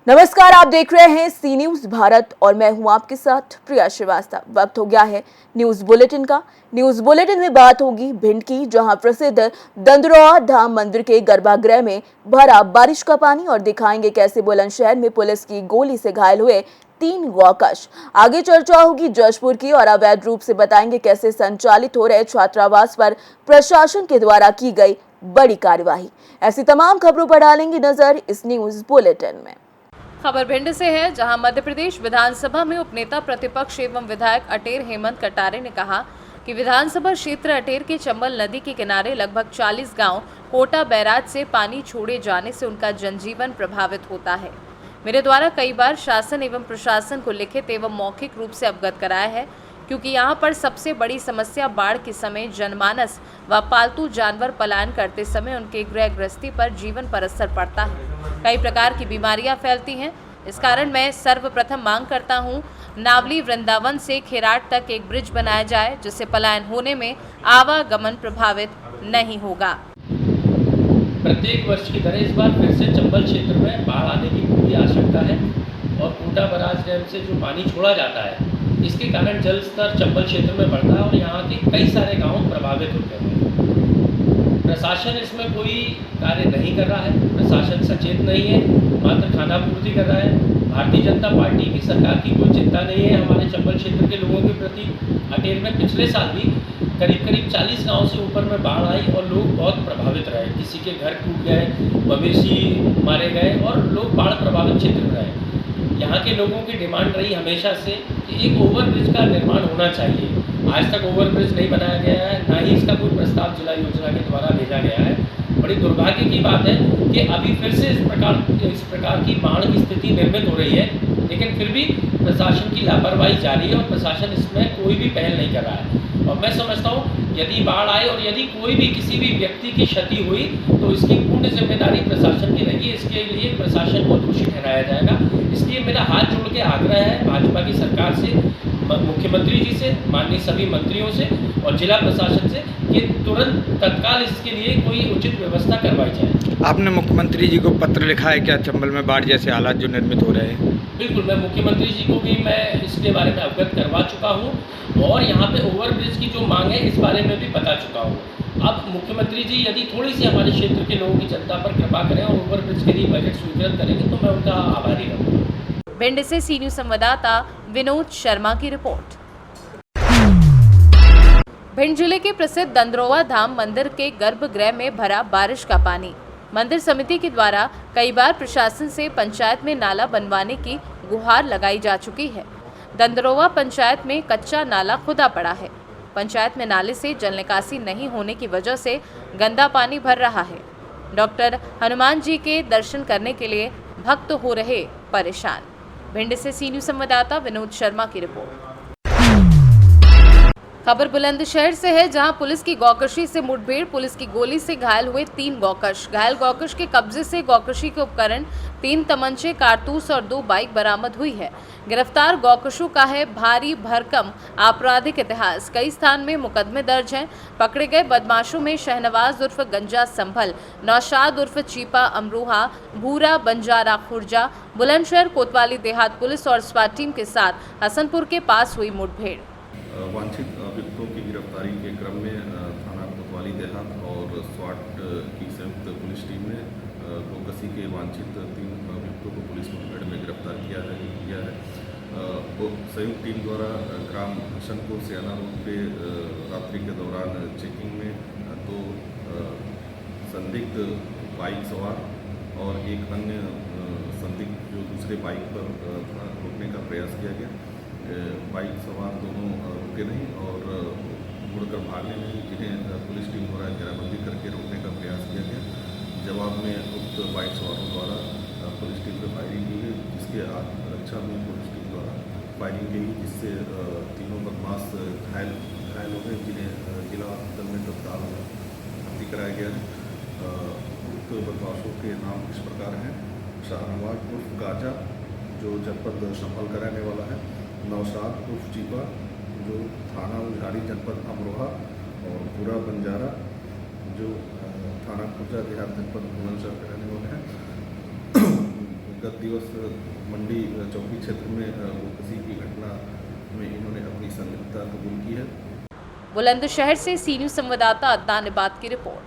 नमस्कार, आप देख रहे हैं सी न्यूज भारत और मैं हूं आपके साथ प्रिया श्रीवास्तव। वक्त हो गया है न्यूज बुलेटिन का। न्यूज बुलेटिन में बात होगी भिंड की, जहां प्रसिद्ध दंदरौआ धाम मंदिर के गर्भगृह में भरा बारिश का पानी, और दिखाएंगे कैसे बुलंदशहर में पुलिस की गोली से घायल हुए 3 गौकश। आगे चर्चा होगी जशपुर की, और अवैध रूप से बताएंगे कैसे संचालित हो रहे छात्रावास पर प्रशासन के द्वारा की गई बड़ी कार्यवाही। ऐसी तमाम खबरों पर डालेंगे नजर इस न्यूज बुलेटिन में। खबर भिंड से है, जहां मध्य प्रदेश विधानसभा में उपनेता प्रतिपक्ष एवं विधायक अटेर हेमंत कटारे ने कहा कि विधानसभा क्षेत्र अटेर के चंबल नदी के किनारे लगभग 40 गांव कोटा बैराज से पानी छोड़े जाने से उनका जनजीवन प्रभावित होता है। मेरे द्वारा कई बार शासन एवं प्रशासन को लिखित एवं मौखिक रूप से अवगत कराया है, क्योंकि यहाँ पर सबसे बड़ी समस्या बाढ़ के समय जनमानस व पालतू जानवर पलायन करते समय उनके गृहस्थी पर जीवन पर असर पड़ता है। कई प्रकार की बीमारियां फैलती हैं। इस कारण मैं सर्वप्रथम मांग करता हूं, नावली वृंदावन से खेराट तक एक ब्रिज बनाया जाए, जिससे पलायन होने में आवागमन प्रभावित नहीं होगा। प्रत्येक वर्ष की तरह इस बार फिर से चंबल क्षेत्र में बाढ़ आने की पूरी आशंका है और कोटा बैराज डैम से जो पानी छोड़ा जाता है, इसके कारण जल स्तर चंबल क्षेत्र में बढ़ता है और यहाँ के कई सारे गांव प्रभावित होते हैं। प्रशासन इसमें कोई कार्य नहीं कर रहा है, प्रशासन सचेत नहीं है, मात्र खाना पूर्ति कर रहा है। भारतीय जनता पार्टी की सरकार की कोई चिंता नहीं है हमारे चंबल क्षेत्र के लोगों के प्रति। अटेर में पिछले साल भी करीब 40 गांव से ऊपर में बाढ़ आई और लोग बहुत प्रभावित रहे। किसी के घर टूट गए, मवेशी मारे गए और लोग बाढ़ प्रभावित क्षेत्र में रहे। यहाँ के लोगों की डिमांड रही हमेशा से कि एक ओवरब्रिज का निर्माण होना चाहिए। आज तक ओवरब्रिज नहीं बनाया गया है, ना ही इसका कोई प्रस्ताव जिला योजना के द्वारा भेजा गया है। बड़ी दुर्भाग्य की बात है कि अभी फिर से इस प्रकार की बाढ़ की स्थिति निर्मित हो रही है, लेकिन फिर भी प्रशासन की लापरवाही जारी है और प्रशासन इसमें कोई भी पहल नहीं कर रहा है। और मैं समझता हूँ यदि बाढ़ आए और यदि कोई भी किसी भी व्यक्ति की क्षति हुई तो इसकी पूर्ण जिम्मेदारी प्रशासन की रहेगी। इसके लिए प्रशासन को दोषी ठहराया जाएगा। इसलिए मेरा हाथ जोड़ के आग्रह है भाजपा की सरकार से, मुख्यमंत्री जी से, माननीय सभी मंत्रियों से और जिला प्रशासन से कि तुरंत तत्काल इसके लिए कोई उचित व्यवस्था करवाई जाए। आपने मुख्यमंत्री जी को पत्र लिखा है क्या चंबल में बाढ़ जैसे हालात जो निर्मित हो रहे हैं? बिल्कुल, मैं मुख्यमंत्री जी को भी मैं इसके बारे में अवगत करवा चुका हूँ और यहाँ पे ओवरब्रिज की जो मांग है इस बारे में भी बता चुका हूँ। अब मुख्यमंत्री जी यदि थोड़ी सी हमारे क्षेत्र के लोगों की जनता पर कृपा करें और ओवरब्रिज के लिए बजट स्वीकृत करेंगे तो मैं उनका आभारी रहूँगा। भिंड से सी न्यूज संवाददाता विनोद शर्मा की रिपोर्ट। भिंड जिले के प्रसिद्ध दंदरौआ धाम मंदिर के गर्भगृह में भरा बारिश का पानी। मंदिर समिति के द्वारा कई बार प्रशासन से पंचायत में नाला बनवाने की गुहार लगाई जा चुकी है। दंदरौआ पंचायत में कच्चा नाला खुदा पड़ा है। पंचायत में नाले से जल निकासी नहीं होने की वजह से गंदा पानी भर रहा है। डॉक्टर हनुमान जी के दर्शन करने के लिए भक्त हो रहे परेशान। भिंड से सी न्यूज संवाददाता विनोद शर्मा की रिपोर्ट। खबर बुलंदशहर से है, जहां पुलिस की गौकशी से मुठभेड़, पुलिस की गोली से घायल हुए 3 गौकश। घायल गौकश के कब्जे से गौकशी के उपकरण, 3 तमंचे, कारतूस और 2 बाइक बरामद हुई है। गिरफ्तार गौकशों का है भारी भरकम आपराधिक इतिहास। कई स्थान में मुकदमे दर्ज हैं। पकड़े गए बदमाशों में शहनवाज उर्फ गंजा संभल, नौशाद उर्फ चीपा अमरोहा, भूरा बंजारा खुर्जा, बुलंदशहर कोतवाली देहात पुलिस और स्वाट टीम के साथ हसनपुर के पास हुई मुठभेड़। वांछित अभियुक्तों की गिरफ्तारी के क्रम में थाना कोतवाली देहात और स्वाट की संयुक्त पुलिस टीम ने गौकशी के वांछित 3 अभियुक्तों को पुलिस मुठभेड़ में गिरफ्तार किया है। वो संयुक्त टीम द्वारा ग्राम हसनपुर सियाना रोड पे रात्रि के दौरान चेकिंग में 2 संदिग्ध बाइक सवार और एक अन्य संदिग्ध जो दूसरे बाइक पर रोकने का प्रयास किया गया। बाइक सवार दोनों रुके नहीं और मुड़कर भागने नहीं, जिन्हें पुलिस टीम द्वारा घेराबंदी करके रोकने का प्रयास किया गया। जवाब में उक्त बाइक सवारों द्वारा पुलिस टीम पर फायरिंग की गई, जिसके आत्मरक्षा में पुलिस टीम द्वारा फायरिंग की गई, जिससे तीनों बदमाश घायल हो गए, जिन्हें जिला अस्पताल में तत्काल भर्ती कराया गया है। उक्त बदमाशों के नाम इस प्रकार हैं: शाहनवाज उर्फ गाजा, जो जनपद संभल का रहने वाला है; नौशाद उर्फ चीपा, जो थाना उझाड़ी जनपद अमरोहा; और पूरा बंजारा, जो थाना खुर्जा देहात जनपद बुलंदशहर के रहने वाले हैं। गत दिवस मंडी चौकी क्षेत्र में किसी की घटना में इन्होंने अपनी संलिप्तता कबूल की है। बुलंदशहर से सी न्यूज़ संवाददाता अदनान इबाद की रिपोर्ट।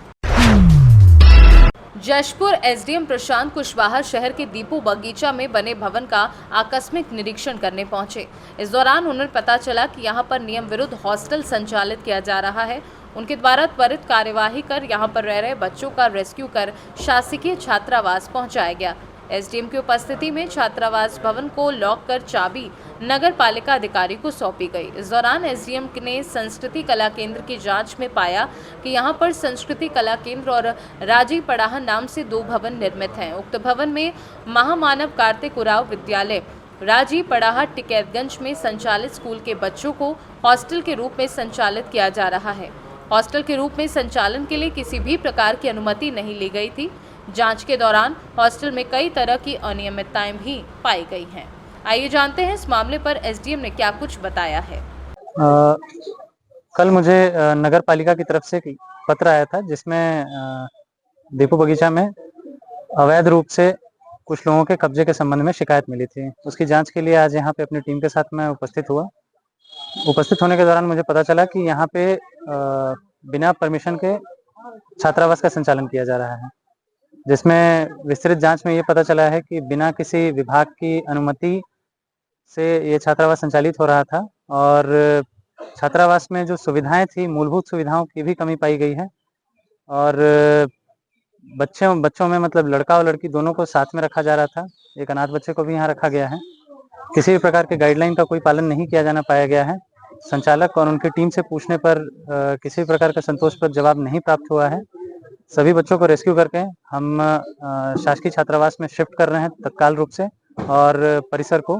जशपुर एसडीएम प्रशांत कुशवाहा शहर के दीपू बगीचा में बने भवन का आकस्मिक निरीक्षण करने पहुंचे। इस दौरान उन्हें पता चला कि यहां पर नियम विरुद्ध हॉस्टल संचालित किया जा रहा है। उनके द्वारा त्वरित कार्यवाही कर यहां पर रह रहे बच्चों का रेस्क्यू कर शासकीय छात्रावास पहुंचाया गया। एसडीएम की उपस्थिति में छात्रावास भवन को लॉक कर चाबी नगर पालिका अधिकारी को सौंपी गई। इस दौरान एसडीएम ने संस्कृति कला केंद्र की जांच में पाया कि यहां पर संस्कृति कला केंद्र और राजी पड़ाहा नाम से 2 भवन निर्मित हैं। उक्त भवन में महामानव कार्तिक उरांव विद्यालय राजी पड़ाहा टिकैतगंज में संचालित स्कूल के बच्चों को हॉस्टल के रूप में संचालित किया जा रहा है। हॉस्टल के रूप में संचालन के लिए किसी भी प्रकार की अनुमति नहीं ली गई थी। जांच के दौरान हॉस्टल में कई तरह की अनियमितताएं भी पाई गई हैं। आइए जानते हैं इस मामले पर एसडीएम ने क्या कुछ बताया है। कल मुझे नगर पालिका की तरफ से पत्र आया था जिसमें दीपू बगीचा में अवैध रूप से कुछ लोगों के कब्जे के संबंध में शिकायत मिली थी। उसकी जांच के लिए आज यहाँ पे अपनी टीम के साथ मैं उपस्थित हुआ। उपस्थित होने के दौरान मुझे पता चला कि यहाँ पे बिना परमिशन के छात्रावास का संचालन किया जा रहा है, जिसमें विस्तृत जांच में ये पता चला है कि बिना किसी विभाग की अनुमति से ये छात्रावास संचालित हो रहा था और छात्रावास में जो सुविधाएं थी, मूलभूत सुविधाओं की भी कमी पाई गई है और बच्चों में मतलब लड़का और लड़की दोनों को साथ में रखा जा रहा था। एक अनाथ बच्चे को भी यहाँ रखा गया है। किसी भी प्रकार के गाइडलाइन का कोई पालन नहीं किया जाना पाया गया है। संचालक और उनकी टीम से पूछने पर किसी प्रकार का संतोषप्रद जवाब नहीं प्राप्त हुआ है। सभी बच्चों को रेस्क्यू करके हम शासकीय छात्रावास में शिफ्ट कर रहे हैं तत्काल रूप से और परिसर को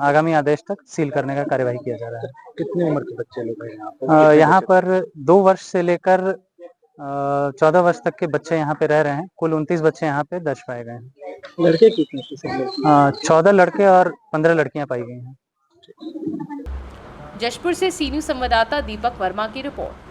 आगामी आदेश तक सील करने का कार्यवाही किया जा रहा है। कितनी उम्र के बच्चे लोग हैं यहाँ पर 2 वर्ष से लेकर 14 वर्ष तक के बच्चे यहाँ पे रह रहे हैं। कुल 29 बच्चे यहाँ पे दर्ज पाए गए हैं। लड़के कितने हैं? 14 लड़के और 15 लड़कियां पाई गई हैं। जशपुर से सी न्यूज़ संवाददाता दीपक वर्मा की रिपोर्ट।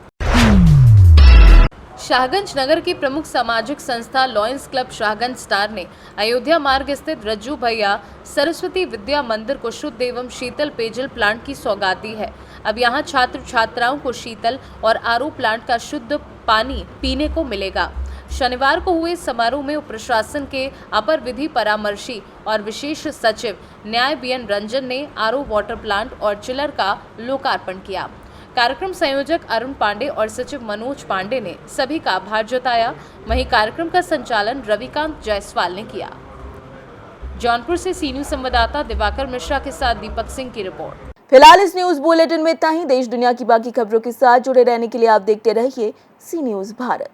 शाहगंज नगर की प्रमुख सामाजिक संस्था लॉयंस क्लब शाहगंज स्टार ने अयोध्या मार्ग स्थित रज्जू भैया सरस्वती विद्या मंदिर को शुद्ध एवं शीतल पेयजल प्लांट की सौगात दी है। अब यहां छात्र छात्राओं को शीतल और आरओ प्लांट का शुद्ध पानी पीने को मिलेगा। शनिवार को हुए समारोह में उप प्रशासन के अपर विधि परामर्शी और विशेष सचिव न्याय बीएन रंजन ने आरओ वाटर प्लांट और चिलर का लोकार्पण किया। कार्यक्रम संयोजक अरुण पांडे और सचिव मनोज पांडे ने सभी का आभार जताया। वहीं कार्यक्रम का संचालन रविकांत जायसवाल ने किया। जौनपुर से सी न्यूज़ संवाददाता दिवाकर मिश्रा के साथ दीपक सिंह की रिपोर्ट। फिलहाल इस न्यूज बुलेटिन में इतना ही। देश दुनिया की बाकी खबरों के साथ जुड़े रहने के लिए आप देखते रहिए सी न्यूज भारत।